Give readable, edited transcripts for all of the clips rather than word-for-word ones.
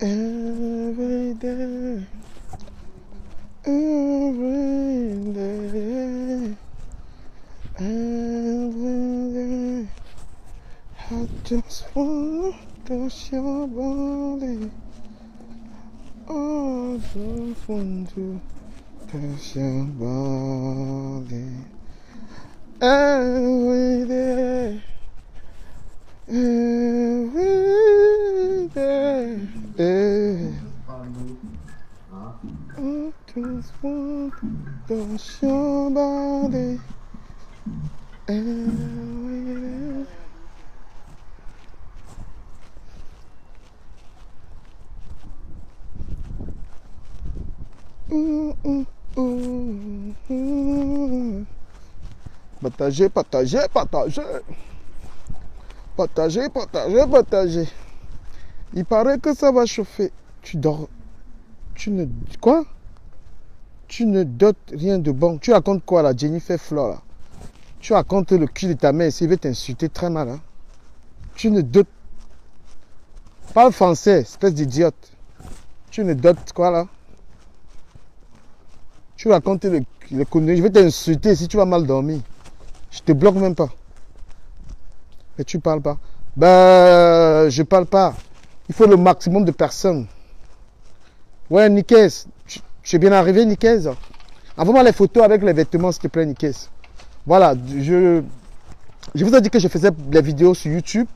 Every day, every day, every day, I just wanna touch your body. I just want to touch your body. Every day, every day, yeah. I just want to touch your body. Every day. Partager, partager, partager. Partager, partager, partager. Il paraît que ça va chauffer. Tu dors. Tu ne... Quoi? Tu ne dotes rien de bon. Tu racontes quoi là, Jennifer Fleur là? Tu racontes le cul de ta mère s'il veut t'insulter très mal. Hein? Tu ne dotes... Parle français, espèce d'idiote. Tu ne dotes quoi là? Tu racontes le conneries. Je vais t'insulter si tu vas mal dormir. Je te bloque même pas. Mais tu parles pas. Ben, je parle pas. Il faut le maximum de personnes. Ouais, Nikes. Tu es bien arrivé, Nikes? Envoie-moi les photos avec les vêtements, s'il te plaît, Nikes. Voilà, je vous ai dit que je faisais des vidéos sur YouTube.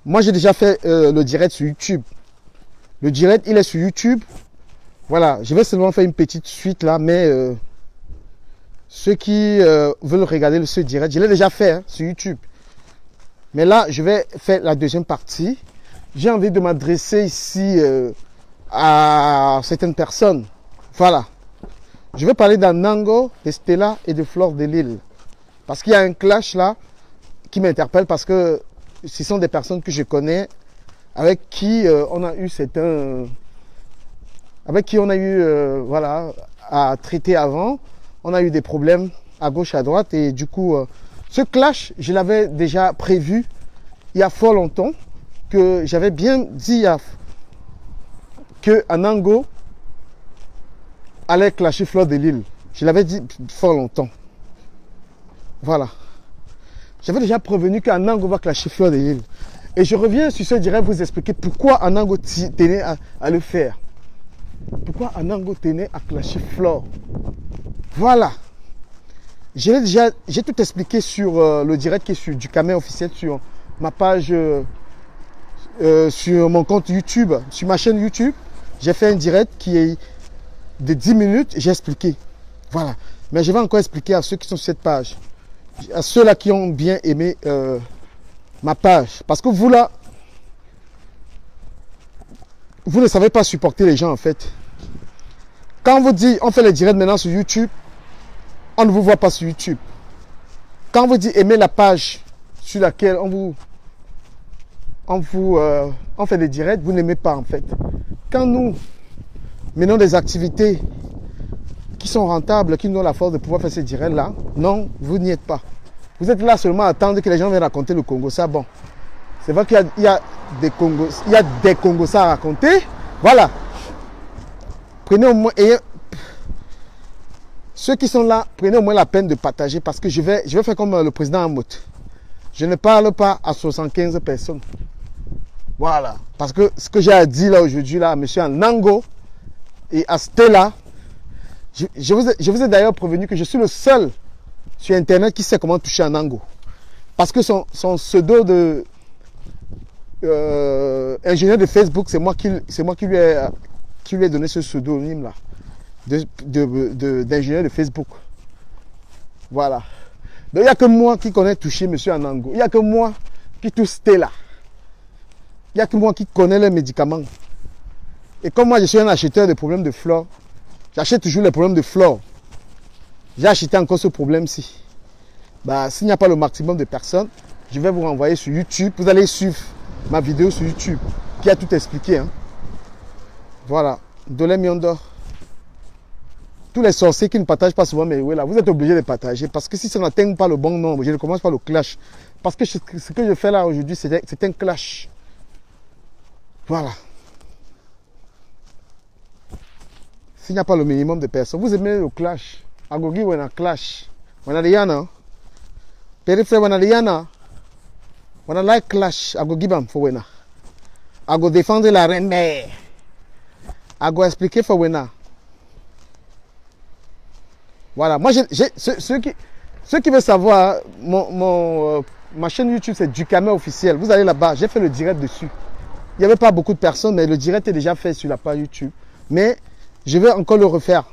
Moi, j'ai déjà fait le direct sur YouTube. Le direct, il est sur YouTube. Voilà, je vais seulement faire une petite suite là, mais ceux qui veulent regarder ce direct, je l'ai déjà fait hein, sur YouTube. Mais là, je vais faire la deuxième partie. J'ai envie de m'adresser ici à certaines personnes. Voilà. Je vais parler d'Anango, de Stella et de Fleur de Lille. Parce qu'il y a un clash là qui m'interpelle parce que ce sont des personnes que je connais, avec qui on a eu certains... avec qui on a eu voilà, à traiter avant. On a eu des problèmes à gauche, à droite. Et du coup, ce clash, je l'avais déjà prévu il y a fort longtemps. Que j'avais bien dit que Anango allait clasher Fleur de Lille. Je l'avais dit fort longtemps. Voilà. J'avais déjà prévenu qu'Anango va clasher Fleur de Lille. Et je reviens sur ce direct vous expliquer pourquoi Anango tenait à le faire. Pourquoi Anango tenait à clasher Fleur. Voilà. J'ai tout expliqué sur le direct qui est sur du Camet officiel sur ma page, sur mon compte YouTube, sur ma chaîne YouTube. J'ai fait un direct qui est de 10 minutes, j'ai expliqué. Voilà. Mais je vais encore expliquer à ceux qui sont sur cette page, à ceux-là qui ont bien aimé ma page. Parce que vous là, vous ne savez pas supporter les gens en fait. Quand on vous dit, on fait les directs maintenant sur YouTube, on ne vous voit pas sur YouTube. Quand on vous dit aimer la page sur laquelle on fait des directs, vous n'aimez pas en fait. Quand nous menons des activités qui sont rentables, qui nous donnent la force de pouvoir faire ces directs là, non, vous n'y êtes pas. Vous êtes là seulement à attendre que les gens viennent raconter le Congo. Ça, bon. C'est vrai qu'il y a des Congos, ça à raconter. Voilà. Prenez au moins, et ceux qui sont là, prenez au moins la peine de partager parce que je vais faire comme le président Amout. Je ne parle pas à 75 personnes. Voilà. Parce que ce que j'ai à dire là aujourd'hui, là, à M. Anango et à Stella, je vous ai d'ailleurs prévenu que je suis le seul sur Internet qui sait comment toucher Anango. Parce que son pseudo de ingénieur de Facebook, c'est moi qui lui ai donné ce pseudonyme là d'ingénieur de Facebook. Voilà. Donc il n'y a que moi qui connais toucher M. Anango. Il n'y a que moi qui touche Stella. Il n'y a que moi qui connais les médicaments. Et comme moi je suis un acheteur de problèmes de flore, j'achète toujours les problèmes de flore. J'ai acheté encore ce problème-ci. Bah, s'il n'y a pas le maximum de personnes, je vais vous renvoyer sur YouTube. Vous allez suivre ma vidéo sur YouTube qui a tout expliqué. Hein. Voilà. Dolé Miondor. Tous les sorciers qui ne partagent pas souvent mes vidéos là, vous êtes obligés de partager parce que si ça n'atteint pas le bon nombre, je ne commence pas le clash. Parce que ce que je fais là aujourd'hui, c'est un clash. Voilà. S'il n'y a pas le minimum de personnes, vous aimez le clash. Agogi, on a clash. On a Diana. Périphré, on a Diana. On a like clash. Agogi, bam, faut wena. Ago défendre la reine mère. Ago expliquer, faut wena. Voilà. Moi, ceux qui veulent savoir, ma chaîne YouTube, c'est Ducamé officiel. Vous allez là-bas. J'ai fait le direct dessus. Il n'y avait pas beaucoup de personnes, mais le direct est déjà fait sur la page YouTube. Mais je vais encore le refaire.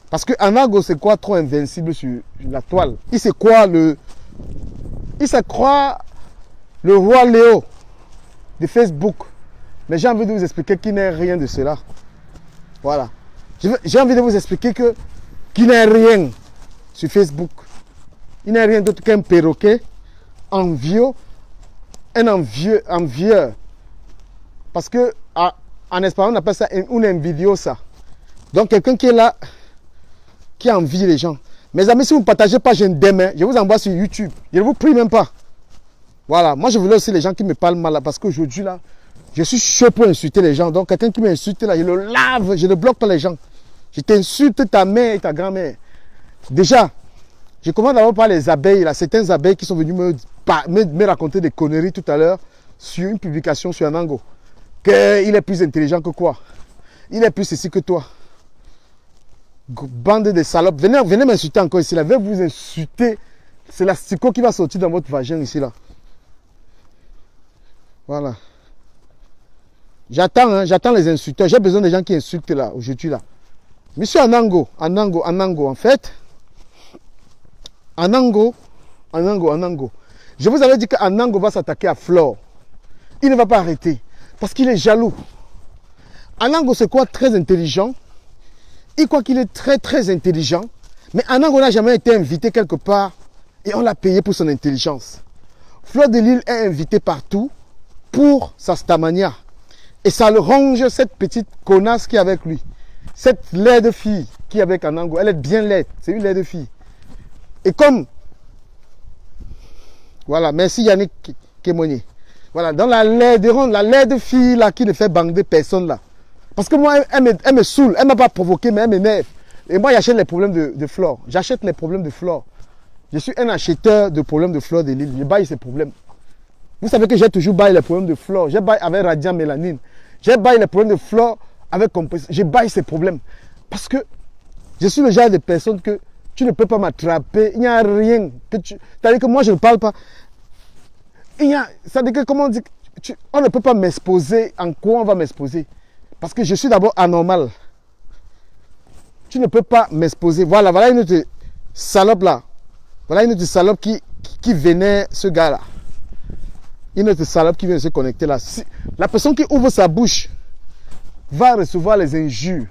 Parce que Anago, c'est quoi trop invincible sur la toile? Il se croit le roi Léo de Facebook. Mais j'ai envie de vous expliquer qu'il n'est rien de cela. Voilà. J'ai envie de vous expliquer qu'il n'est rien sur Facebook. Il n'est rien d'autre qu'un perroquet envieux, un envieux. Parce que en espagnol, on appelle ça un envidiosa. Donc quelqu'un qui est là, qui envie les gens. Mes amis, si vous ne partagez pas, je vous envoie sur YouTube. Je ne vous prie même pas. Voilà, moi je voulais aussi les gens qui me parlent mal là, parce qu'aujourd'hui là, je suis chaud pour insulter les gens. Donc quelqu'un qui m'insulte là, je le lave, je ne bloque pas les gens. Je t'insulte ta mère et ta grand-mère. Déjà, je commence d'abord par les abeilles là, certaines abeilles qui sont venues me raconter des conneries tout à l'heure sur une publication sur Anango. Qu'il est plus intelligent que quoi? Il est plus ceci que toi. Bande de salopes. Venez m'insulter encore ici là. Venez vous insulter. C'est l'asticot qui va sortir dans votre vagin ici là. Voilà. J'attends les insulteurs. J'ai besoin des gens qui insultent là, aujourd'hui là. Monsieur Anango, en fait. Anango. Je vous avais dit qu'Anango va s'attaquer à Flore. Il ne va pas arrêter. Parce qu'il est jaloux. Anango, c'est quoi? Très intelligent. Il croit qu'il est très très intelligent. Mais Anango n'a jamais été invité quelque part. Et on l'a payé pour son intelligence. Fleur de Lille est invité partout pour sa stamania. Et ça le ronge, cette petite connasse qui est avec lui. Cette laide fille qui est avec Anango. Elle est bien laide. C'est une laide fille. Et comme... Voilà, merci Yannick Kémonier. Voilà, dans la laide fille là qui ne fait bander personne là. Parce que moi, elle me saoule. Elle ne m'a pas provoqué, mais elle m'énerve. Et moi, j'achète les problèmes de Flore. J'achète les problèmes de Flore. Je suis un acheteur de problèmes de Flore de Lille. Je baille ces problèmes. Vous savez que j'ai toujours baillé les problèmes de Flore. J'ai baillé avec Radiant Mélanine. J'ai baillé les problèmes de Flore avec Compresseur. J'ai baillé ces problèmes. Parce que je suis le genre de personne que tu ne peux pas m'attraper. Il n'y a rien. C'est-à-dire que moi, je ne parle pas. C'est-à-dire que, comment on dit, on ne peut pas m'exposer. En quoi on va m'exposer? Parce que je suis d'abord anormal. Tu ne peux pas m'exposer. Voilà une autre salope là. Voilà une autre salope qui venait, ce gars là. Une autre salope qui vient de se connecter là. La personne qui ouvre sa bouche va recevoir les injures.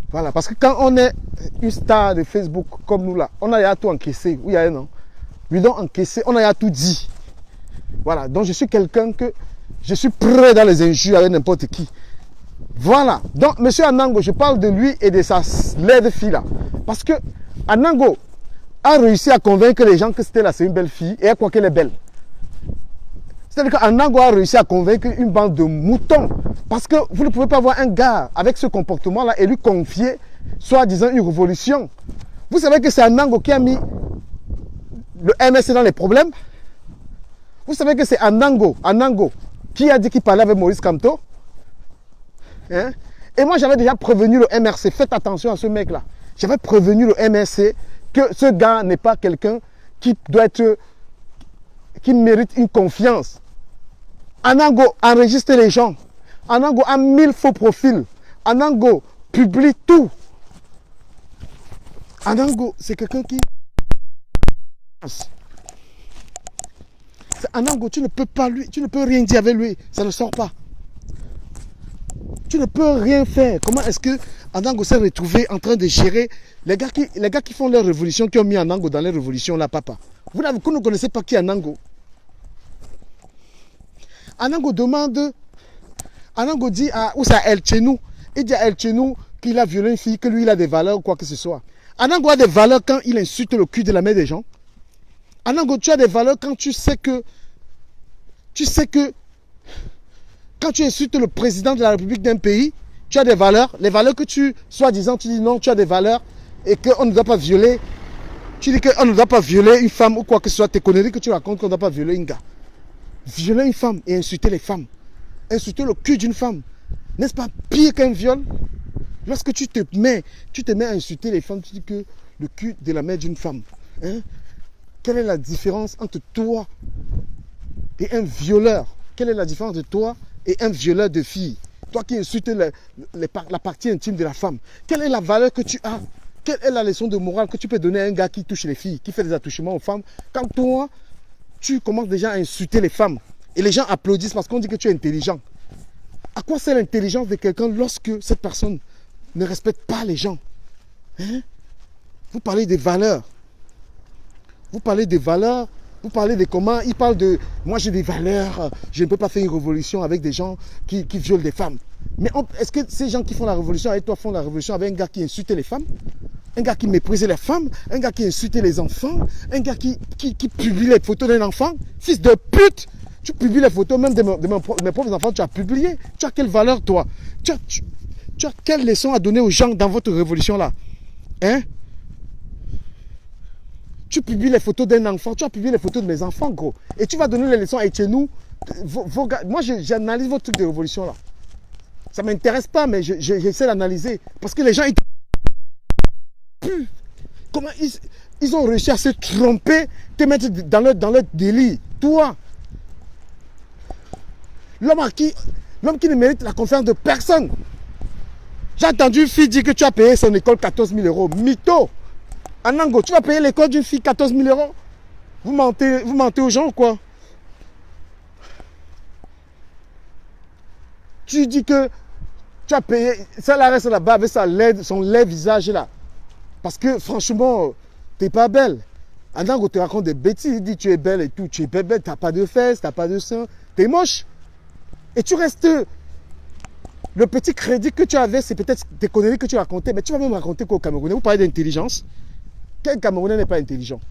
Voilà, parce que quand on est une star de Facebook comme nous là, on a tout encaissé. Oui, non. Lui donc encaissé, on a tout dit. Voilà, donc je suis quelqu'un que je suis prêt dans les injures avec n'importe qui. Voilà, donc monsieur Anango, je parle de lui et de sa laide fille là. Parce que Anango a réussi à convaincre les gens que c'était là, c'est une belle fille et elle croit qu'elle est belle. C'est-à-dire qu'Anango a réussi à convaincre une bande de moutons. Parce que vous ne pouvez pas voir un gars avec ce comportement-là et lui confier, soi-disant, une révolution. Vous savez que c'est Anango qui a mis le MSC dans les problèmes. Vous savez que c'est Anango qui a dit qu'il parlait avec Maurice Kamto. Hein? Et moi, j'avais déjà prévenu le MRC. Faites attention à ce mec-là. J'avais prévenu le MRC que ce gars n'est pas quelqu'un qui doit être... qui mérite une confiance. Anango enregistre les gens. Anango a 1000 faux profils. Anango publie tout. Anango, c'est quelqu'un qui... Anango, tu ne peux pas lui, tu ne peux rien dire avec lui. Ça ne sort pas. Tu ne peux rien faire. Comment est-ce que Anango s'est retrouvé en train de gérer les gars qui font leur révolution, qui ont mis Anango dans les révolutions là, papa. Vous ne connaissez pas qui est Anango. Anango demande, Anango dit à, où c'est El Chenou. Il dit à El Chenou qu'il a violé une fille, que lui il a des valeurs ou quoi que ce soit. Anango a des valeurs quand il insulte le cul de la mère des gens. Anango, tu as des valeurs quand tu sais que quand tu insultes le président de la République d'un pays, Tu as des valeurs. Les valeurs que tu, soi-disant, tu dis non, tu as des valeurs et qu'on ne doit pas violer. Tu dis qu'on ne doit pas violer une femme ou quoi que ce soit. Tes conneries que tu racontes qu'on ne doit pas violer un gars. Violer une femme et insulter les femmes. Insulter le cul d'une femme. N'est-ce pas pire qu'un viol? Lorsque tu te mets à insulter les femmes, tu dis que le cul de la mère d'une femme. Hein? Quelle est la différence entre toi et un violeur? Quelle est la différence de toi et un violeur de filles? Toi qui insultes la partie intime de la femme. Quelle est la valeur que tu as? Quelle est la leçon de morale que tu peux donner à un gars qui touche les filles, qui fait des attouchements aux femmes? Quand toi, tu commences déjà à insulter les femmes et les gens applaudissent parce qu'on dit que tu es intelligent. À quoi sert l'intelligence de quelqu'un lorsque cette personne ne respecte pas les gens? Hein? Vous parlez des valeurs. Vous parlez des valeurs. Vous parlez de comment. Il parle de moi j'ai des valeurs. Je ne peux pas faire une révolution avec des gens qui violent des femmes. Mais est-ce que ces gens qui font la révolution avec toi font la révolution avec un gars qui insulte les femmes? Un gars qui méprisait les femmes? Un gars qui insultait les enfants? Un gars qui publie les photos d'un enfant? Fils de pute! Tu publies les photos même de mes propres enfants, tu as publié. Tu as quelle valeur toi? Tu as quelle leçon à donner aux gens dans votre révolution là? Hein? Tu publies les photos d'un enfant, tu as publié les photos de mes enfants, gros. Et tu vas donner les leçons à Etienne. Moi, j'analyse votre truc de révolution là. Ça ne m'intéresse pas, mais j'essaie d'analyser. Parce que les gens, comment ils ont réussi à se tromper, te mettre dans leur délit. Toi, l'homme qui ne mérite la confiance de personne. J'ai entendu une fille dire que tu as payé son école 14 000 euros. Mytho. Anango, tu vas payer l'école d'une fille 14 000 euros? Vous mentez aux gens ou quoi? Tu dis que tu as payé, ça la reste là-bas avec son laid visage là. Parce que franchement, tu n'es pas belle. Anango te raconte des bêtises, il dit tu es belle et tout. Tu es belle, tu n'as pas de fesses, tu n'as pas de seins, tu es moche. Et tu restes... Le petit crédit que tu avais, c'est peut-être des conneries que tu racontais. Mais tu vas même raconter qu'au Camerounais, vous parlez d'intelligence. Quel Camerounais n'est pas intelligent?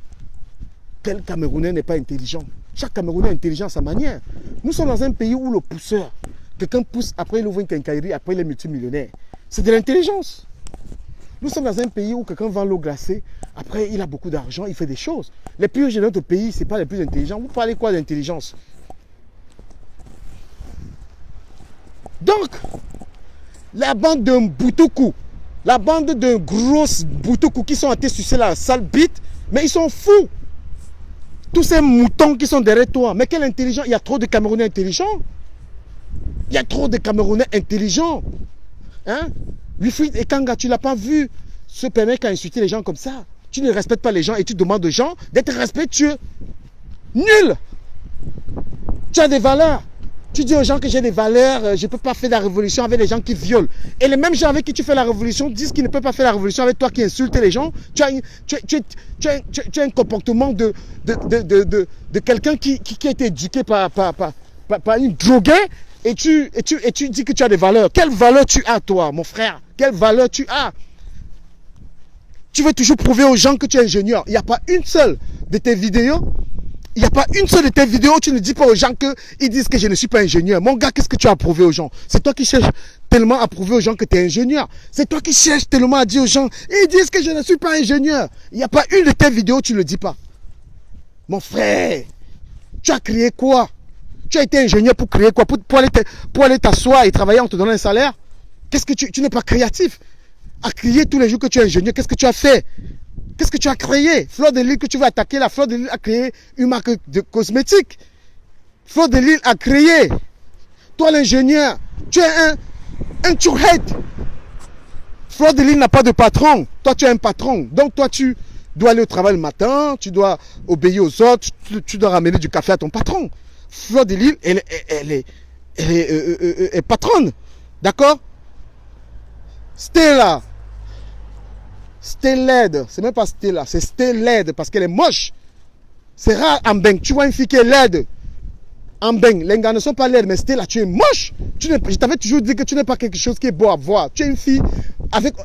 Quel Camerounais n'est pas intelligent? Chaque Camerounais est intelligent à sa manière. Nous sommes dans un pays où le pousseur, quelqu'un pousse, après il ouvre une quincaillerie, après il est multimillionnaire. C'est de l'intelligence. Nous sommes dans un pays où quelqu'un vend l'eau glacée, après il a beaucoup d'argent, il fait des choses. Les plus riches de notre pays, ce n'est pas les plus intelligents. Vous parlez quoi d'intelligence? Donc, la bande d'un Boutoukou, la bande d'un gros Boutoukou qui sont à te sucer la sale bite, mais ils sont fous. Tous ces moutons qui sont derrière toi, mais quel intelligent? Il y a trop de Camerounais intelligents. Il y a trop de Camerounais intelligents. Hein? Wilfried Ekanga, tu ne l'as pas vu se permettre à insulter les gens comme ça. Tu ne respectes pas les gens et tu demandes aux gens d'être respectueux. Nul! Tu as des valeurs. Tu dis aux gens que j'ai des valeurs, je ne peux pas faire la révolution avec les gens qui violent. Et les mêmes gens avec qui tu fais la révolution disent qu'ils ne peuvent pas faire la révolution avec toi qui insultes les gens. Tu as un comportement de quelqu'un qui a été éduqué par une droguée et tu dis que tu as des valeurs. Quelle valeur tu as toi, mon frère? Quelle valeur tu as? Tu veux toujours prouver aux gens que tu es ingénieur. Il n'y a pas une seule de tes vidéos. Il n'y a pas une seule de tes vidéos où tu ne dis pas aux gens qu'ils disent que je ne suis pas ingénieur. Mon gars, qu'est-ce que tu as prouvé aux gens? C'est toi qui cherches tellement à prouver aux gens que tu es ingénieur. C'est toi qui cherches tellement à dire aux gens, ils disent que je ne suis pas ingénieur. Il n'y a pas une de tes vidéos où tu ne le dis pas. Mon frère, tu as créé quoi? Tu as été ingénieur pour créer quoi? Pour aller t'asseoir et travailler en te donnant un salaire? Qu'est-ce que tu n'es pas créatif? À crier tous les jours que tu es ingénieur, qu'est-ce que tu as fait? Qu'est-ce que tu as créé? Fleur de Lille que tu veux attaquer, la Fleur de Lille a créé une marque de cosmétiques. Fleur de Lille a créé. Toi l'ingénieur, tu es un chouhead. Fleur de Lille n'a pas de patron. Toi tu es un patron. Donc toi tu dois aller au travail le matin, tu dois obéir aux autres, tu dois ramener du café à ton patron. Fleur de Lille, elle est patronne. D'accord? Stella. Stella, c'est même pas Stella, c'est Stella parce qu'elle est moche. C'est rare en beng. Tu vois une fille qui est laide en beng. Les gars ne sont pas laides, mais Stella, tu es moche. Je t'avais toujours dit que tu n'es pas quelque chose qui est beau à voir. Tu es une fille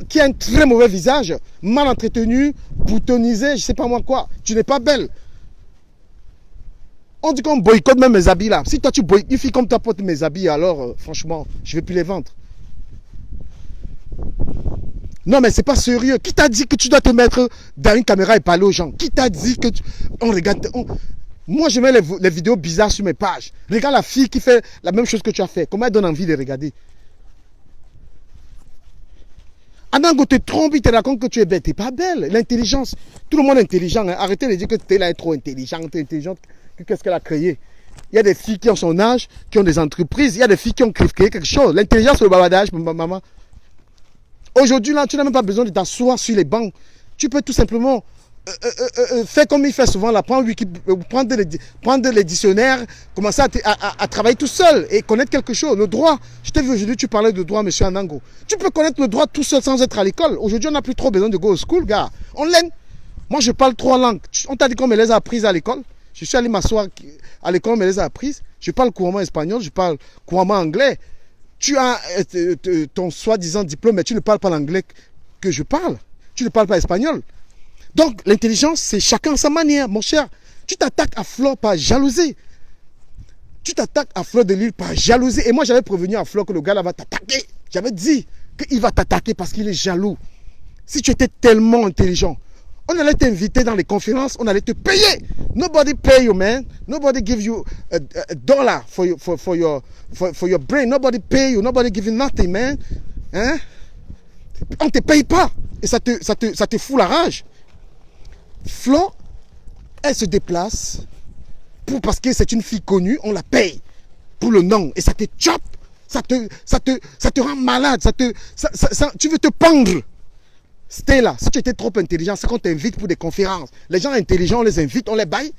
qui a un très mauvais visage, mal entretenu, boutonnisé, je sais pas moi quoi. Tu n'es pas belle. On dit qu'on boycotte même mes habits là. Si toi tu boycottes, une fille comme toi porte mes habits, alors franchement, je ne vais plus les vendre. Non, mais c'est pas sérieux. Qui t'a dit que tu dois te mettre dans une caméra et parler aux gens? Qui t'a dit que on regarde... Moi, je mets les vidéos bizarres sur mes pages. Regarde la fille qui fait la même chose que tu as fait. Comment elle donne envie de regarder? Anango te trompe, il te raconte que tu es belle. Tu n'es pas belle. L'intelligence, tout le monde est intelligent. Hein. Arrêtez de dire que tu es là trop intelligente. Tu es intelligente. Qu'est-ce qu'elle a créé? Il y a des filles qui ont son âge, qui ont des entreprises. Il y a des filles qui ont créé quelque chose. L'intelligence, c'est le babadage, maman. Aujourd'hui, là, tu n'as même pas besoin de t'asseoir sur les bancs. Tu peux tout simplement faire comme il fait souvent, là, prendre les dictionnaires, commencer à travailler tout seul et connaître quelque chose. Le droit, je t'ai vu aujourd'hui, tu parlais de droit, monsieur Anango. Tu peux connaître le droit tout seul sans être à l'école. Aujourd'hui, on n'a plus trop besoin de go school, gars. On l'aime. Moi, je parle 3 langues. On t'a dit qu'on me les a apprises à l'école. Je suis allé m'asseoir à l'école, on me les a apprises. Je parle couramment espagnol, je parle couramment anglais. Tu as ton soi-disant diplôme, mais tu ne parles pas l'anglais que je parle. Tu ne parles pas espagnol. Donc, l'intelligence, c'est chacun à sa manière, mon cher. Tu t'attaques à Flore par jalousie. Tu t'attaques à Fleur de Lys par jalousie. Et moi, j'avais prévenu à Flore que le gars là va t'attaquer. J'avais dit qu'il va t'attaquer parce qu'il est jaloux. Si tu étais tellement intelligent, on allait t'inviter dans les conférences, on allait te payer. Nobody pay you, man. Nobody give you a dollar for your brain. Nobody pay you. Nobody give you nothing, man. Hein? On ne te paye pas. Et ça te fout la rage. Flo, elle se déplace parce que c'est une fille connue, on la paye pour le nom. Et ça te chope. Ça te rend malade. Tu veux te pendre. C'était là, si tu étais trop intelligent, c'est qu'on t'invite pour des conférences. Les gens intelligents, on les invite, on les baille.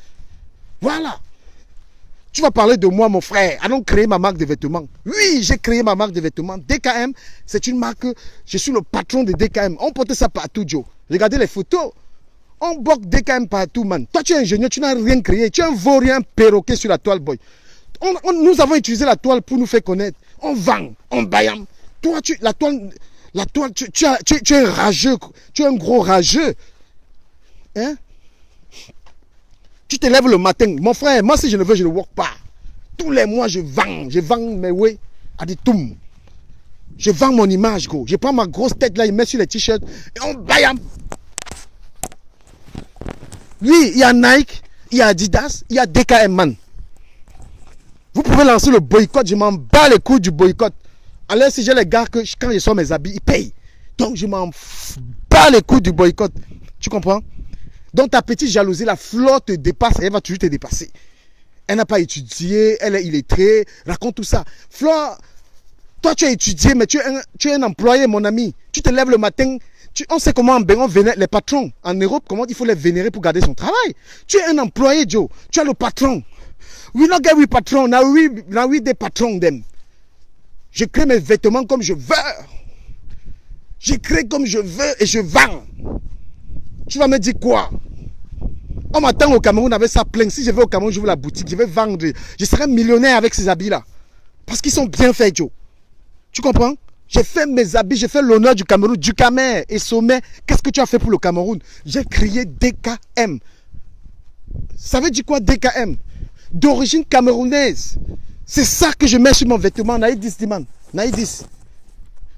Voilà. Tu vas parler de moi, mon frère. Allons créer ma marque de vêtements. Oui, j'ai créé ma marque de vêtements. DKM, c'est une marque, je suis le patron de DKM. On porte ça partout, Joe. Regardez les photos. On bloque DKM partout, man. Toi, tu es ingénieur, tu n'as rien créé. Tu es un vaurien perroquet sur la toile, boy. Nous avons utilisé la toile pour nous faire connaître. On vend, on baille. Toi, la toile, tu es un rageux, tu es un gros rageux. Hein? Tu te lèves le matin. Mon frère, moi si je ne veux, je ne work pas. Tous les mois, je vends mes way à des toums. Je vends mon image, gros. Je prends ma grosse tête là, je mets sur les t-shirts et on baille. Oui, il y a Nike, il y a Adidas, il y a DKM, man. Vous pouvez lancer le boycott, je m'en bats les couilles du boycott. Alors si j'ai les gars que quand je sors mes habits, ils payent. Donc je m'en bats les couilles du boycott. Tu comprends? Donc ta petite jalousie, la Flore te dépasse, elle va toujours te dépasser. Elle n'a pas étudié, elle est illettrée, raconte tout ça. Flore, toi tu as étudié, mais tu es un employé, mon ami. Tu te lèves le matin, on sait comment on vénère les patrons. En Europe, comment il faut les vénérer pour garder son travail. Tu es un employé, Joe. Tu es le patron. We not get we patron, now we the patron them. Je crée mes vêtements comme je veux. Je crée comme je veux et je vends. Tu vas me dire quoi? On m'attend au Cameroun avec ça plein. Si je vais au Cameroun, je veux la boutique, je vais vendre. Je serai millionnaire avec ces habits-là. Parce qu'ils sont bien faits, Joe. Tu comprends? J'ai fait mes habits, j'ai fait l'honneur du Cameroun, du Camer et Sommet. Qu'est-ce que tu as fait pour le Cameroun? J'ai créé DKM. Ça veut dire quoi DKM? D'origine camerounaise. C'est ça que je mets sur mon vêtement. Naïdis, Diman. Naïdis.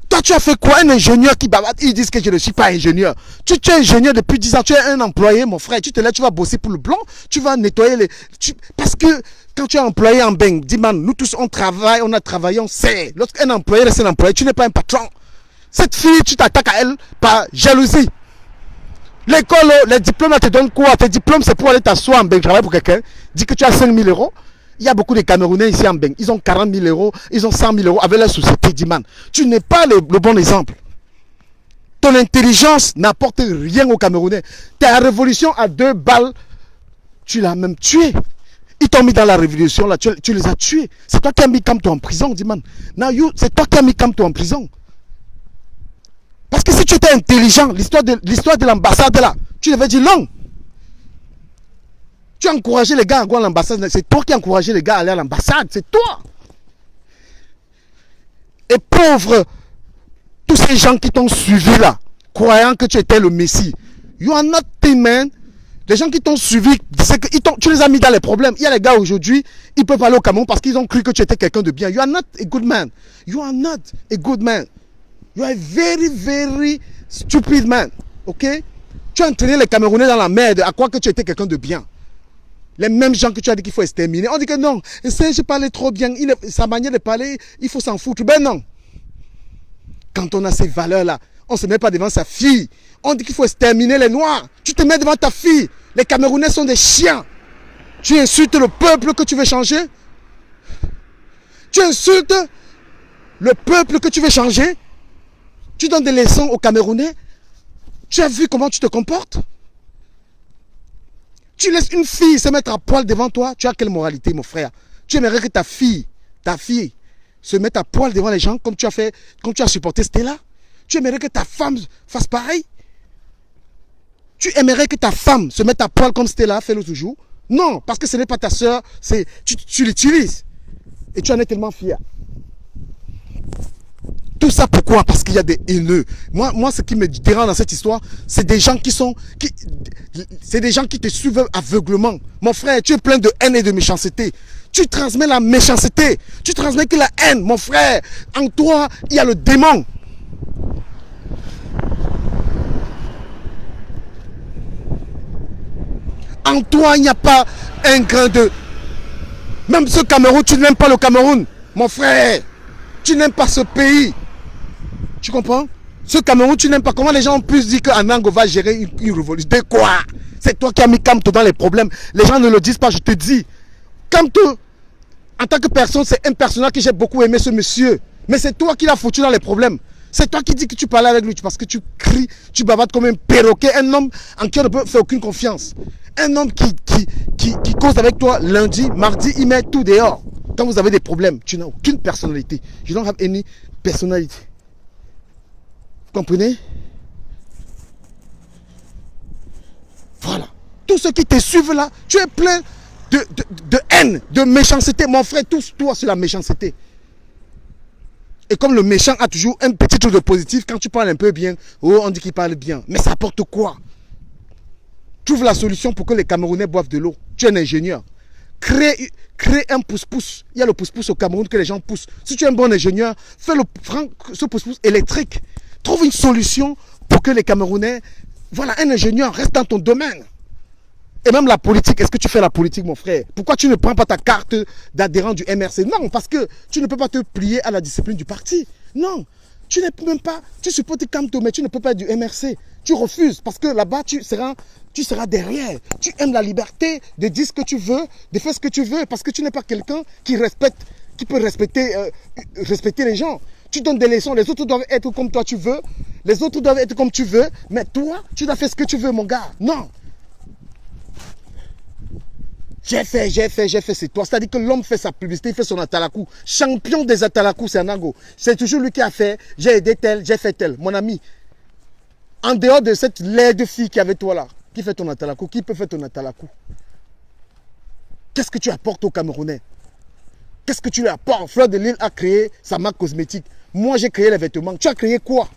Toi, tu as fait quoi? Un ingénieur qui bavade. Ils disent que je ne suis pas ingénieur. Tu es ingénieur depuis 10 ans. Tu es un employé, mon frère. Tu te lèves, tu vas bosser pour le blanc. Tu vas nettoyer les... Parce que quand tu es employé en Beng, Diman, nous tous, on travaille, on a travaillé, on sait. Lorsqu'un employé reste un employé, tu n'es pas un patron. Cette fille, tu t'attaques à elle par jalousie. L'école, les diplômes, elle te donnent quoi? Tes diplômes, c'est pour aller t'asseoir en Beng, travailler pour quelqu'un. Dis que tu as 5 000 euros. Il y a beaucoup de Camerounais ici en Beng. Ils ont 40 000 euros, ils ont 100 000 euros avec leur société, Diman. Tu n'es pas le bon exemple. Ton intelligence n'apporte rien aux Camerounais. Ta révolution à 2 balles, tu l'as même tué. Ils t'ont mis dans la révolution, là, tu les as tués. C'est toi qui as mis Kamto en prison, Diman. C'est toi qui as mis Kamto en prison. Parce que si tu étais intelligent, l'histoire de l'ambassade là, tu devais dire non. Tu as encouragé les gars à aller à l'ambassade. C'est toi qui as encouragé les gars à aller à l'ambassade. C'est toi. Et pauvre, tous ces gens qui t'ont suivi là, croyant que tu étais le Messie. You are nothing, man. Les gens qui t'ont suivi, tu les as mis dans les problèmes. Il y a les gars aujourd'hui, ils peuvent aller au Cameroun parce qu'ils ont cru que tu étais quelqu'un de bien. You are not a good man. You are not a good man. You are a very, very stupid man. Ok? Tu as entraîné les Camerounais dans la merde à croire que tu étais quelqu'un de bien. Les mêmes gens que tu as dit qu'il faut exterminer. On dit que non, je parlais trop bien. Sa manière de parler, il faut s'en foutre. Ben non. Quand on a ces valeurs-là, on ne se met pas devant sa fille. On dit qu'il faut exterminer les Noirs. Tu te mets devant ta fille. Les Camerounais sont des chiens. Tu insultes le peuple que tu veux changer. Tu insultes le peuple que tu veux changer. Tu donnes des leçons aux Camerounais. Tu as vu comment tu te comportes? Tu laisses une fille se mettre à poil devant toi. Tu as quelle moralité, mon frère? Tu aimerais que ta fille, se mette à poil devant les gens comme tu as fait, comme tu as supporté Stella? Tu aimerais que ta femme fasse pareil? Tu aimerais que ta femme se mette à poil comme Stella fait l'autre jour? Non, parce que ce n'est pas ta soeur, tu l'utilises. Et tu en es tellement fier. Tout ça pourquoi? Parce qu'il y a des haineux. Moi, ce qui me dérange dans cette histoire, c'est des gens c'est des gens qui te suivent aveuglement. Mon frère, tu es plein de haine et de méchanceté. Tu transmets la méchanceté. Tu transmets que la haine, mon frère. En toi, il y a le démon. En toi, il n'y a pas un grain de... Même ce Cameroun, tu n'aimes pas le Cameroun. Mon frère, tu n'aimes pas ce pays. Tu comprends? Ce Cameroun, tu n'aimes pas. Comment les gens ont pu dire qu'Anango va gérer une révolution? De quoi? C'est toi qui as mis Kamto dans les problèmes. Les gens ne le disent pas, je te dis. Kamto, en tant que personne, c'est un personnage que j'ai beaucoup aimé, ce monsieur. Mais c'est toi qui l'as foutu dans les problèmes. C'est toi qui dis que tu parlais avec lui parce que tu cries, tu bavardes comme un perroquet, un homme en qui on ne peut faire aucune confiance. Un homme qui cause avec toi lundi, mardi, il met tout dehors. Quand vous avez des problèmes, tu n'as aucune personnalité. You don't have any personality. Vous comprenez? Voilà. Tous ceux qui te suivent là, tu es plein de haine, de méchanceté. Mon frère, tous toi sur la méchanceté. Et comme le méchant a toujours un petit truc de positif, quand tu parles un peu bien, oh, on dit qu'il parle bien. Mais ça apporte quoi? Trouve la solution pour que les Camerounais boivent de l'eau. Tu es un ingénieur. Crée un pouce-pouce. Il y a le pouce-pouce au Cameroun que les gens poussent. Si tu es un bon ingénieur, prends ce pouce-pouce électrique. Trouve une solution pour que les Camerounais... Voilà, un ingénieur, reste dans ton domaine. Et même la politique, est-ce que tu fais la politique, mon frère? Pourquoi tu ne prends pas ta carte d'adhérent du MRC? Non, parce que tu ne peux pas te plier à la discipline du parti. Non, tu n'es même pas... Tu supportes Kamto, mais tu ne peux pas être du MRC. Tu refuses, parce que là-bas, tu seras derrière. Tu aimes la liberté de dire ce que tu veux, de faire ce que tu veux, parce que tu n'es pas quelqu'un qui peut respecter les gens. Tu donnes des leçons, les autres doivent être comme toi tu veux, les autres doivent être comme tu veux, mais toi, tu dois faire ce que tu veux, mon gars. Non. J'ai fait, c'est toi. C'est-à-dire que l'homme fait sa publicité, il fait son atalakou. Champion des atalakou, c'est Anango. C'est toujours lui qui a fait, j'ai aidé tel, j'ai fait tel. Mon ami, en dehors de cette laide fille qui est avec toi là, qui fait ton atalakou, qui peut faire ton atalakou? Qu'est-ce que tu apportes aux Camerounais? Qu'est-ce que tu lui apportes? Fleur de Lille a créé sa marque cosmétique. Moi, j'ai créé les vêtements. Tu as créé quoi?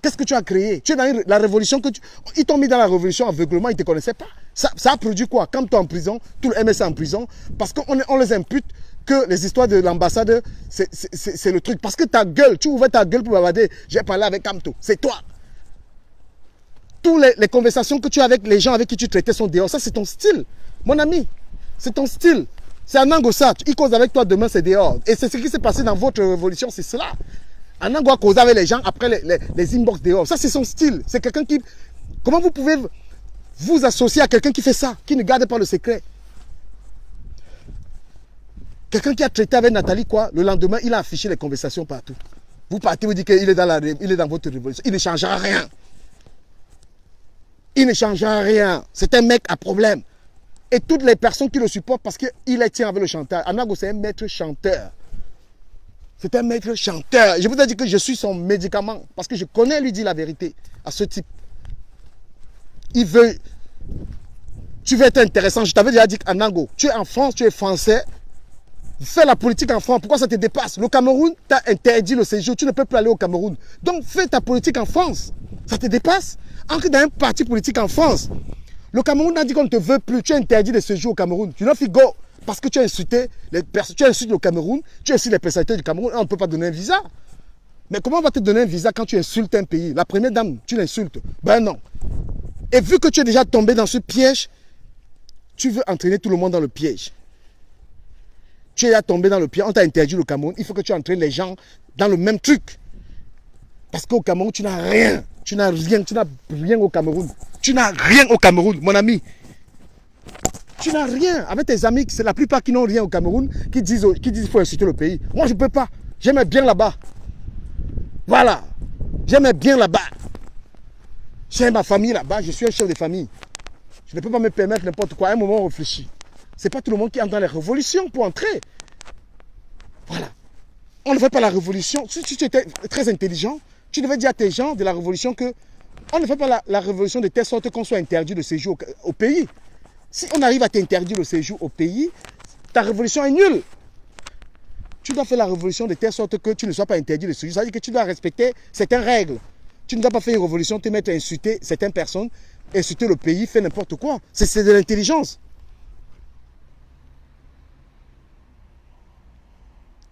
Qu'est-ce que tu as créé? Tu es dans la révolution que tu... Ils t'ont mis dans la révolution aveuglement, ils ne te connaissaient pas. Ça a produit quoi? Quand tu es en prison, tout le MSC est en prison, parce qu'on les impute que les histoires de l'ambassade, c'est le truc. Parce que ta gueule, tu ouvres ta gueule pour bavarder. J'ai parlé avec Kamto, c'est toi. Toutes les conversations que tu as avec les gens avec qui tu traitais sont dehors. Ça, c'est ton style. Mon ami, c'est ton style. C'est Anango ça. Il cause avec toi demain, c'est dehors. Et c'est ce qui s'est passé dans votre révolution, c'est cela. Anango a causé avec les gens après les inbox dehors. Ça, c'est son style. C'est quelqu'un qui... Comment vous pouvez vous associer à quelqu'un qui fait ça, qui ne garde pas le secret? Quelqu'un qui a traité avec Nathalie, quoi, le lendemain, il a affiché les conversations partout. Vous partez, vous dites qu'il est dans votre révolution. Il ne changera rien. Il ne changera rien. C'est un mec à problème. Et toutes les personnes qui le supportent parce qu'il est tient avec le chanteur. Anango, c'est un maître chanteur. C'est un maître chanteur. Je vous ai dit que je suis son médicament. Parce que je connais, lui dit la vérité à ce type. Il veut... Tu veux être intéressant. Je t'avais déjà dit qu'Anango, tu es en France, tu es français. Fais la politique en France. Pourquoi ça te dépasse? Le Cameroun t'a interdit le séjour. Tu ne peux plus aller au Cameroun. Donc fais ta politique en France. Ça te dépasse? Entre dans un parti politique en France. Le Cameroun a dit qu'on ne te veut plus. Tu es interdit de séjour au Cameroun. Tu n'as fait go. Parce que tu as insulté les personnes. Tu insultes le Cameroun. Tu insultes les personnalités du Cameroun. Et on ne peut pas donner un visa. Mais comment on va te donner un visa quand tu insultes un pays? La première dame, tu l'insultes. Ben non. Et vu que tu es déjà tombé dans ce piège, tu veux entraîner tout le monde dans le piège. Tu es déjà tombé dans le piège, on t'a interdit le Cameroun, il faut que tu entraînes les gens dans le même truc. Parce qu'au Cameroun, tu n'as rien. Tu n'as rien au Cameroun. Tu n'as rien au Cameroun, mon ami. Tu n'as rien. Avec tes amis, c'est la plupart qui n'ont rien au Cameroun, qui disent qu'il faut insulter le pays. Moi, je ne peux pas. J'aimais bien là-bas. Voilà. J'aimais bien là-bas. J'ai ma famille là-bas, je suis un chef de famille. Je ne peux pas me permettre n'importe quoi. À un moment, on réfléchit. Ce n'est pas tout le monde qui entre dans les révolutions pour entrer. Voilà. On ne fait pas la révolution. Si tu étais très intelligent, tu devais dire à tes gens de la révolution que on ne fait pas la révolution de telle sorte qu'on soit interdit de séjour au pays. Si on arrive à t'interdire le séjour au pays, ta révolution est nulle. Tu dois faire la révolution de telle sorte que tu ne sois pas interdit de séjour. Ça veut dire que tu dois respecter certaines règles. Tu ne dois pas faire une révolution, te mettre à insulter certaines personnes, insulter le pays, faire n'importe quoi. C'est de l'intelligence.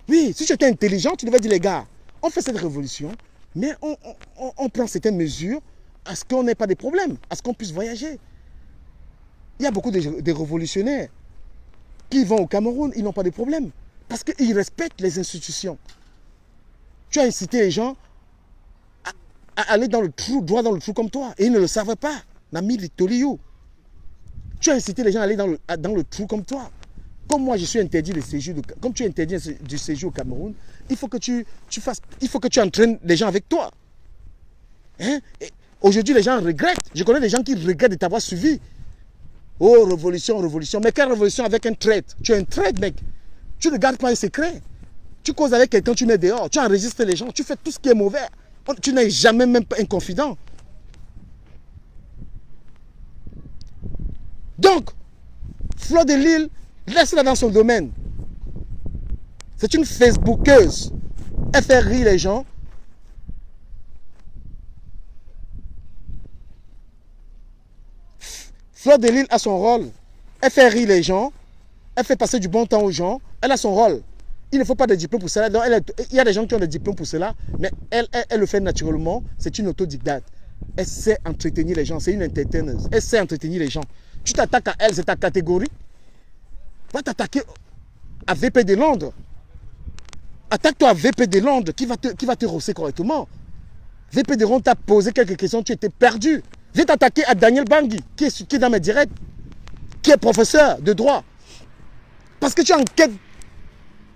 Oui, si tu étais intelligent, tu devais dire, les gars, on fait cette révolution, mais on prend certaines mesures à ce qu'on n'ait pas de problèmes, à ce qu'on puisse voyager. Il y a beaucoup de révolutionnaires qui vont au Cameroun, ils n'ont pas de problème, parce qu'ils respectent les institutions. Tu as incité les gens à aller dans le trou, droit dans le trou comme toi, et ils ne le savaient pas. Nami Litoliou. Tu as incité les gens à aller dans le trou comme toi. Comme moi, je suis interdit de séjour, comme tu es interdit du séjour au Cameroun, il faut que tu entraînes les gens avec toi. Hein? Aujourd'hui, les gens regrettent. Je connais des gens qui regrettent de t'avoir suivi. Oh, révolution, révolution. Mais quelle révolution avec un traître? Tu es un traître, mec. Tu ne gardes pas un secret. Tu causes avec quelqu'un, tu mets dehors. Tu enregistres les gens. Tu fais tout ce qui est mauvais. Tu n'es jamais même pas un confident. Donc, Fleur de Lille, laisse-la dans son domaine. C'est une Facebookeuse. Elle fait rire les gens. Fleur de Lille a son rôle. Elle fait rire les gens. Elle fait passer du bon temps aux gens. Elle a son rôle. Il ne faut pas de diplôme pour cela. Donc il y a des gens qui ont des diplômes pour cela, mais elle le fait naturellement. C'est une autodidacte. Elle sait entretenir les gens. C'est une entertaineuse. Elle sait entretenir les gens. Tu t'attaques à elle, c'est ta catégorie. Va t'attaquer à VP de Londres. Attaque-toi à VP de Londres qui va te rosser correctement. VP de Londres t'a posé quelques questions, tu étais perdu. Viens t'attaquer à Daniel Bangui, qui est dans mes directs, qui est professeur de droit. Parce que tu es en quête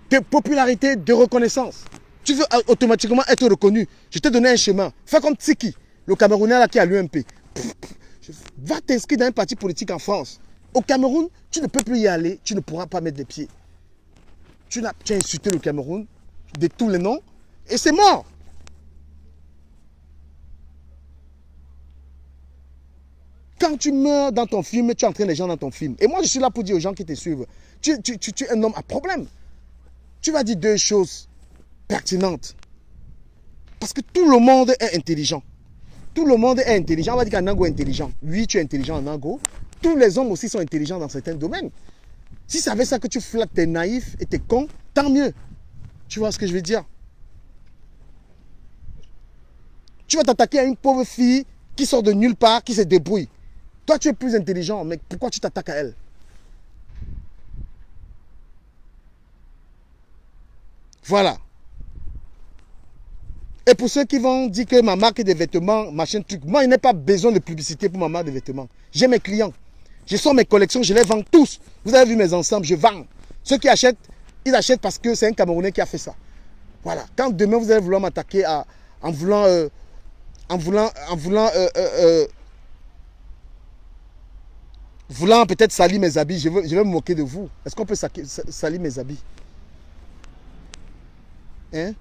de popularité, de reconnaissance. Tu veux automatiquement être reconnu. Je t'ai donné un chemin. Fais comme Tsiki, le Camerounais là qui est à l'UMP. Va t'inscrire dans un parti politique en France. Au Cameroun, tu ne peux plus y aller, tu ne pourras pas mettre les pieds. Tu as insulté le Cameroun de tous les noms et c'est mort. Quand tu meurs dans ton film, tu entraînes les gens dans ton film. Et moi, je suis là pour dire aux gens qui te suivent, tu es un homme à problème. Tu vas dire deux choses pertinentes. Parce que tout le monde est intelligent. Tout le monde est intelligent. On va dire qu'Anango est intelligent. Oui, tu es intelligent, Anango. Tous les hommes aussi sont intelligents dans certains domaines. Si c'est avec ça que tu flattes tes naïfs et tes cons, tant mieux. Tu vois ce que je veux dire? Tu vas t'attaquer à une pauvre fille qui sort de nulle part, qui se débrouille. Toi, tu es plus intelligent, mais pourquoi tu t'attaques à elle? Voilà. Et pour ceux qui vont dire que ma marque de vêtements, machin truc, moi, il n'y a pas besoin de publicité pour ma marque de vêtements. J'ai mes clients. Je sors mes collections, je les vends tous. Vous avez vu mes ensembles, je vends. Ceux qui achètent, ils achètent parce que c'est un Camerounais qui a fait ça. Voilà. Quand demain vous allez vouloir m'attaquer en voulant peut-être salir mes habits, je vais me moquer de vous. Est-ce qu'on peut salir mes habits? Hein?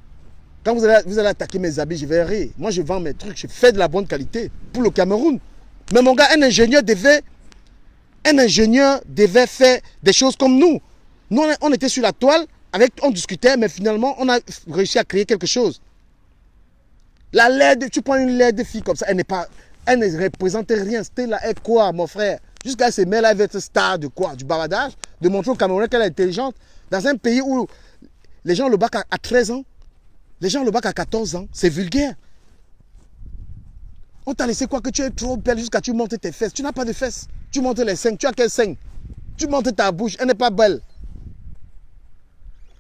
Quand vous allez attaquer mes habits, je vais rire. Moi, je vends mes trucs, je fais de la bonne qualité pour le Cameroun. Mais mon gars, un ingénieur devait faire des choses comme nous. Nous, on était sur la toile, on discutait, mais finalement, on a réussi à créer quelque chose. La LED, tu prends une LED fille comme ça, elle ne représente rien. Stella est quoi, mon frère? Jusqu'à elle se met là, elle veut être star de quoi? Du bavardage? De montrer au Camerounais qu'elle est intelligente. Dans un pays où les gens le bac à 13 ans. Les gens ont le bac à 14 ans. C'est vulgaire. On t'a laissé quoi que tu es trop belle jusqu'à tu montes tes fesses. Tu n'as pas de fesses. Tu montes les seins. Tu as quel sein? Tu montes ta bouche. Elle n'est pas belle.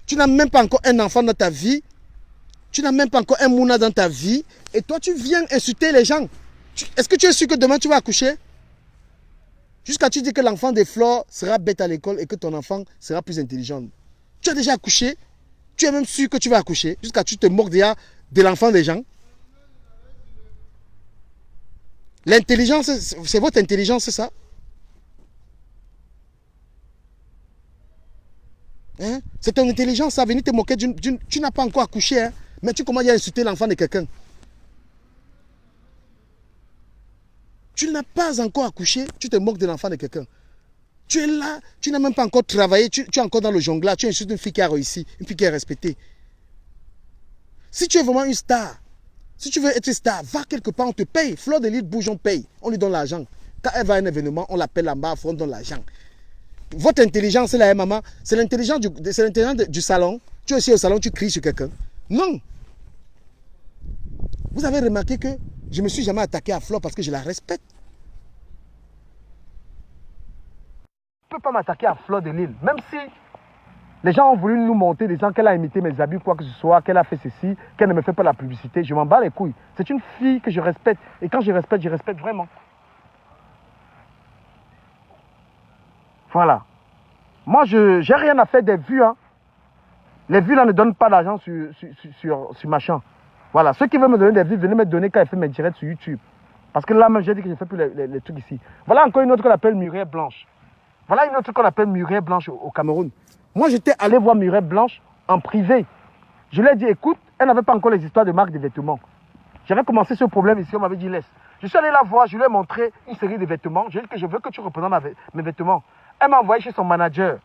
Tu n'as même pas encore un enfant dans ta vie. Tu n'as même pas encore un mouna dans ta vie. Et toi, tu viens insulter les gens. Est-ce que tu es sûr que demain, tu vas accoucher? Jusqu'à tu dis que l'enfant des fleurs sera bête à l'école et que ton enfant sera plus intelligent. Tu as déjà accouché. Tu es même sûr que tu vas accoucher. Jusqu'à tu te moques déjà de l'enfant des gens. L'intelligence, c'est votre intelligence, c'est ça? Hein? C'est ton intelligence, ça, venir te moquer. Tu n'as pas encore accouché, hein? Mais tu commences à insulter l'enfant de quelqu'un. Tu n'as pas encore accouché, tu te moques de l'enfant de quelqu'un. Tu es là, tu n'as même pas encore travaillé, tu es encore dans le jonglage, tu insultes une fille qui a réussi, une fille qui est respectée. Si tu es vraiment une star, si tu veux être star, va quelque part, on te paye. Fleur de Lys bouge, on paye. On lui donne l'argent. Quand elle va à un événement, on l'appelle là-bas, on donne l'argent. Votre intelligence, là, maman, c'est l'intelligence du salon. Tu es aussi au salon, tu cries sur quelqu'un. Non. Vous avez remarqué que je ne me suis jamais attaqué à Fleur parce que je la respecte. Je ne peux pas m'attaquer à Fleur de Lys. Même si les gens ont voulu nous monter, des gens qu'elle a imité mes habits, quoi que ce soit, qu'elle a fait ceci, qu'elle ne me fait pas la publicité. Je m'en bats les couilles. C'est une fille que je respecte. Et quand je respecte vraiment. Voilà. Moi, je n'ai rien à faire des vues. Hein. Les vues, là, ne donnent pas d'argent sur machin. Voilà. Ceux qui veulent me donner des vues, venez me donner quand je fais mes directs sur YouTube. Parce que là, même, j'ai dit que je ne fais plus les trucs ici. Voilà encore une autre qu'on appelle Muriel Blanche. Voilà une autre qu'on appelle Muriel Blanche au Cameroun. Moi, j'étais allé voir Muriel Blanche en privé. Je lui ai dit, écoute, elle n'avait pas encore les histoires de marque de vêtements. J'avais commencé ce problème ici, on m'avait dit, laisse. Je suis allé la voir, je lui ai montré une série de vêtements. Je lui ai dit que je veux que tu représentes mes vêtements. Elle m'a envoyé chez son manager.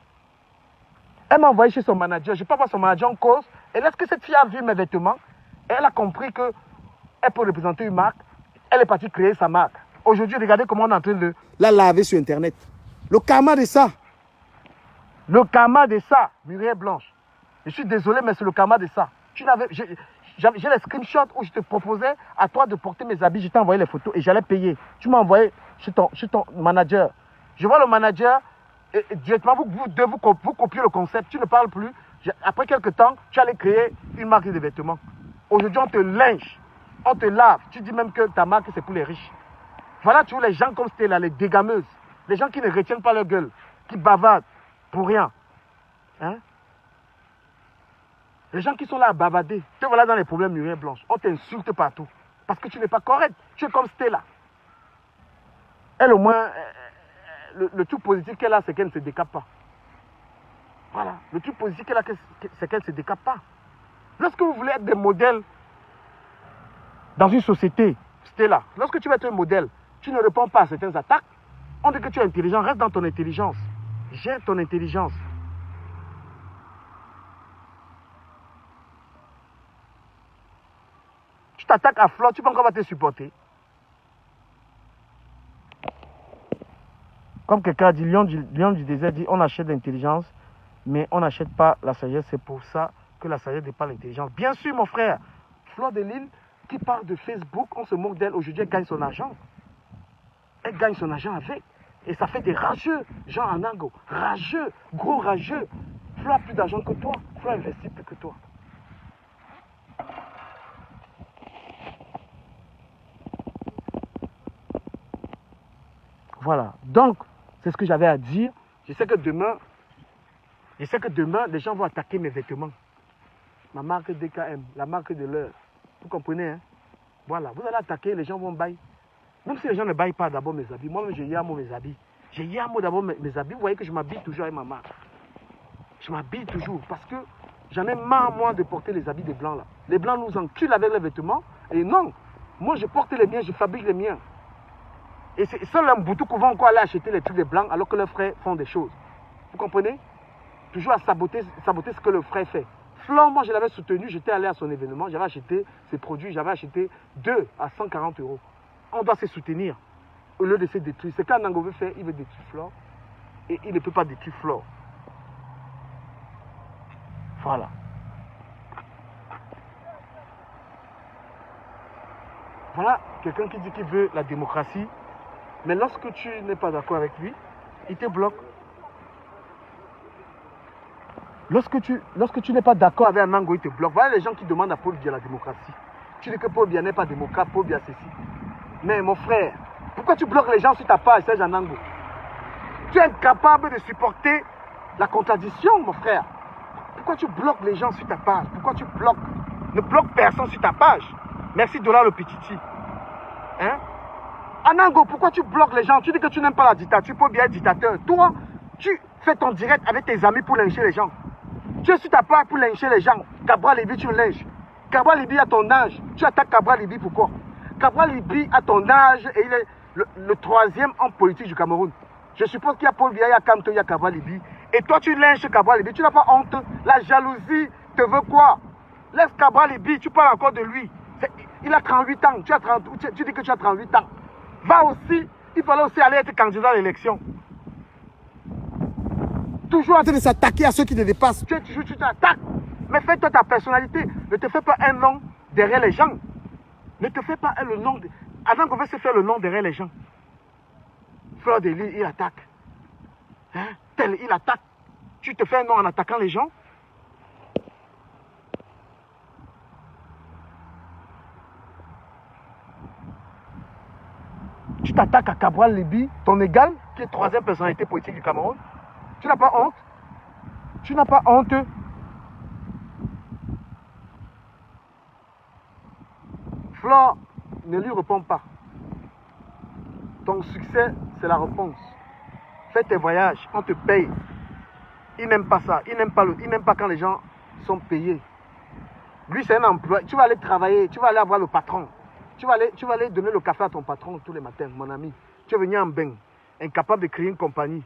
Je ne peux pas voir son manager en cause. Et lorsque cette fille a vu mes vêtements, elle a compris qu'elle peut représenter une marque. Elle est partie créer sa marque. Aujourd'hui, regardez comment on est en train de la laver sur Internet. Le karma de ça. Le karma de ça, Muriel Blanche. Je suis désolé, mais c'est le karma de ça. J'ai les screenshots où je te proposais à toi de porter mes habits. Je t'ai envoyé les photos et j'allais payer. Tu m'as envoyé chez ton manager. Je vois le manager et directement, vous copiez le concept. Tu ne parles plus. Après quelques temps, tu allais créer une marque de vêtements. Aujourd'hui, on te linge. On te lave. Tu dis même que ta marque, c'est pour les riches. Voilà, tu vois les gens comme c'était là, les dégameuses. Les gens qui ne retiennent pas leur gueule, qui bavardent pour rien. Hein? Les gens qui sont là à bavarder, te voilà dans les problèmes Muriel Blanche. On t'insulte partout. Parce que tu n'es pas correct. Tu es comme Stella. Elle au moins, le truc positif qu'elle a, c'est qu'elle ne se décape pas. Voilà. Le truc positif qu'elle a, c'est qu'elle ne se décape pas. Lorsque vous voulez être des modèles dans une société, Stella, lorsque tu veux être un modèle, tu ne réponds pas à certaines attaques. On dit que tu es intelligent, reste dans ton intelligence. Gère ton intelligence. Tu t'attaques à Fleur, tu penses qu'on va te supporter. Comme quelqu'un a dit, Lion du désert dit, on achète l'intelligence, mais on n'achète pas la sagesse. C'est pour ça que la sagesse n'est pas l'intelligence. Bien sûr, mon frère, Fleur de Lys, qui parle de Facebook, on se moque d'elle. Aujourd'hui, elle gagne son argent. Elle gagne son argent avec. Et ça fait des rageux, Jean Anango, rageux, gros rageux. Fleur a plus d'argent que toi. Fleur investit plus que toi. Voilà. Donc, c'est ce que j'avais à dire. Je sais que demain, les gens vont attaquer mes vêtements. Ma marque DKM, la marque de l'heure. Vous comprenez, hein? Voilà. Vous allez attaquer, les gens vont bailler. Même si les gens ne baillent pas d'abord mes habits. Moi-même, j'ai yamo mes habits. J'ai yamo d'abord mes habits. Vous voyez que je m'habille toujours avec ma marque. Je m'habille toujours parce que j'en ai marre, moi, de porter les habits des blancs, là. Les blancs nous enculent avec les vêtements. Et non, moi, je porte les miens, je fabrique les miens. Et c'est seul un boutou qu'on va encore aller acheter les trucs des blancs alors que leurs frères font des choses. Vous comprenez? Toujours à saboter ce que le frère fait. Fleur, moi, je l'avais soutenu, j'étais allé à son événement, j'avais acheté ses produits, j'avais acheté 2 à 140 €. On doit se soutenir au lieu de se détruire. C'est quand Nango veut faire, il veut détruire Fleur et il ne peut pas détruire Fleur. Voilà. Voilà quelqu'un qui dit qu'il veut la démocratie, mais lorsque tu n'es pas d'accord avec lui, il te bloque. Lorsque tu n'es pas d'accord avec Anango, il te bloque. Voilà les gens qui demandent à Paul Biya la démocratie. Tu dis que Paul Biya n'est pas démocrate, Paul Biya ceci. Mais mon frère, pourquoi tu bloques les gens sur ta page, Serge Anango? Tu es incapable de supporter la contradiction, mon frère. Pourquoi tu bloques les gens sur ta page? Pourquoi tu bloques? Ne bloque personne sur ta page. Merci Dollar le Petiti. Hein? Anango, pourquoi tu bloques les gens? Tu dis que tu n'aimes pas la dictature, Paul Biya est dictateur. Toi, tu fais ton direct avec tes amis pour lyncher les gens. Tu es sur ta page pour lyncher les gens. Cabral Libi, tu le lynches. Cabral Libi, à ton âge, tu attaques Cabral Libi, pourquoi? Cabral Libi, à ton âge, et il est le troisième homme politique du Cameroun. Je suppose qu'il y a Paul Biya, il y a Kamto, il y a Cabral Libi. Et toi, tu lynches Cabral Libi. Tu n'as pas honte. La jalousie te veut quoi? Laisse Cabral Libi, tu parles encore de lui. Il a 38 ans. Tu dis que tu as 38 ans. Va aussi, il fallait aussi aller être candidat à l'élection. Toujours en train de s'attaquer à ceux qui te dépassent. Tu t'attaques. Mais fais-toi ta personnalité. Ne te fais pas un nom derrière les gens. Ne te fais pas le nom. Avant qu'on veut se faire le nom derrière les gens. Fleur de Lys, il attaque. Hein? Tel, il attaque. Tu te fais un nom en attaquant les gens. Tu t'attaques à Cabral Libi, ton égal, qui est troisième personnalité politique du Cameroun. Tu n'as pas honte? Tu n'as pas honte? Flore ne lui répond pas. Ton succès, c'est la réponse. Fais tes voyages, on te paye. Il n'aime pas ça. Il n'aime pas quand les gens sont payés. Lui, c'est un emploi. Tu vas aller travailler, tu vas aller avoir le patron. Tu vas aller donner le café à ton patron tous les matins, mon ami. Tu es venu en bain, incapable de créer une compagnie.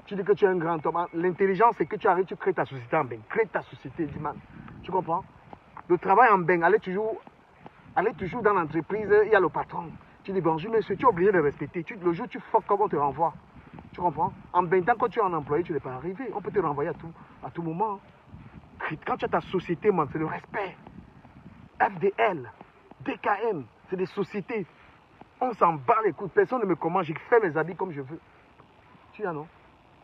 Tu dis que tu es un grand homme. L'intelligence, c'est que tu arrives, tu crées ta société en bain. Crée ta société, dis man. Tu comprends? Le travail en bain, aller toujours dans l'entreprise, il y a le patron. Tu dis bonjour monsieur, tu es obligé de respecter. Le jour où tu fuck comme on te renvoie. Tu comprends? En bain, tant que tu es un employé, tu n'es pas arrivé. On peut te renvoyer à tout moment. Quand tu as ta société, man, c'est le respect. FDL, DKM, c'est des sociétés. On s'en bat les couilles. Personne ne me commande. Je fais mes habits comme je veux. Tu vois, non?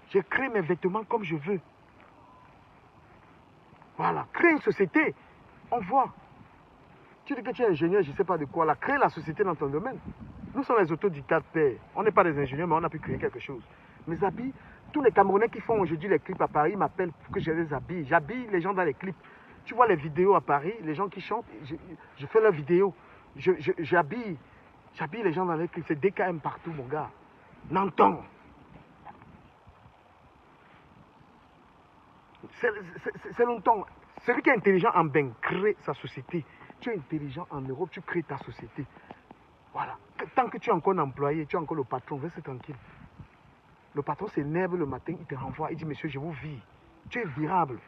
Je crée mes vêtements comme je veux. Voilà. Crée une société. On voit. Tu dis que tu es ingénieur, je ne sais pas de quoi. Là, crée la société dans ton domaine. Nous sommes les autodictateurs. On n'est pas des ingénieurs, mais on a pu créer quelque chose. Mes habits, tous les Camerounais qui font aujourd'hui les clips à Paris m'appellent pour que je les habille. J'habille les gens dans les clips. Tu vois les vidéos à Paris, les gens qui chantent, je fais leurs vidéos. J'habille les gens dans les clips. C'est DKM partout, mon gars. Nanton. C'est longtemps. Celui qui est intelligent en bain crée sa société. Tu es intelligent en Europe, tu crées ta société. Voilà. Tant que tu es encore employé, tu es encore le patron, reste tranquille. Le patron s'énerve le matin, il te renvoie, il dit monsieur, je vous vis. Tu es virable.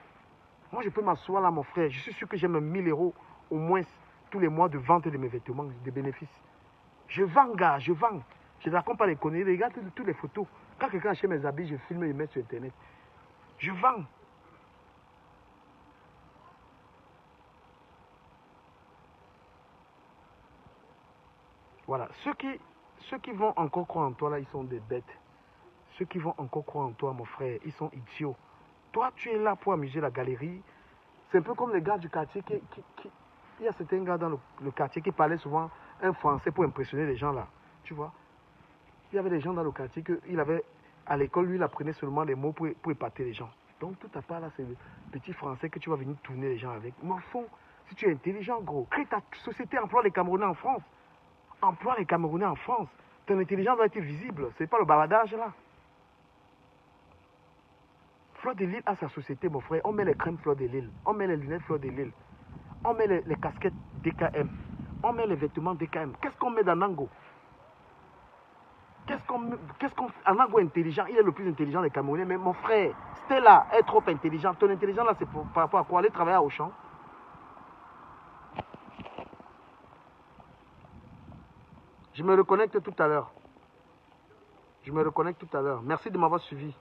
Moi, je peux m'asseoir là, mon frère. Je suis sûr que j'ai même 1000 € au moins tous les mois de vente de mes vêtements, de bénéfices. Je vends, gars, je vends. Je ne raconte pas les conneries. Regarde toutes les photos. Quand quelqu'un achète mes habits, je filme et je mets sur Internet. Je vends. Voilà. Ceux qui vont encore croire en toi, là, ils sont des bêtes. Ceux qui vont encore croire en toi, mon frère, ils sont idiots. Toi, tu es là pour amuser la galerie. C'est un peu comme les gars du quartier il y a certains gars dans le quartier qui parlaient souvent un français pour impressionner les gens là. Tu vois? Il y avait des gens dans le quartier à l'école, lui, il apprenait seulement les mots pour épater les gens. Donc, tout à part là, c'est le petit français que tu vas venir tourner les gens avec. Mais au fond, si tu es intelligent, gros, crée ta société, emploie les Camerounais en France. Emploie les Camerounais en France. Ton intelligence doit être visible. C'est pas le bavardage là. Fleur de Lys a sa société, mon frère. On met les crèmes Fleur de Lys. On met les lunettes Fleur de Lys. On met les casquettes DKM. On met les vêtements DKM. Qu'est-ce qu'on met dans Nango? Anango est intelligent. Il est le plus intelligent des Camerounais. Mais mon frère, Stella est trop intelligent. Ton intelligence là, c'est par rapport à quoi? Aller travailler à Auchan. Je me reconnecte tout à l'heure. Merci de m'avoir suivi.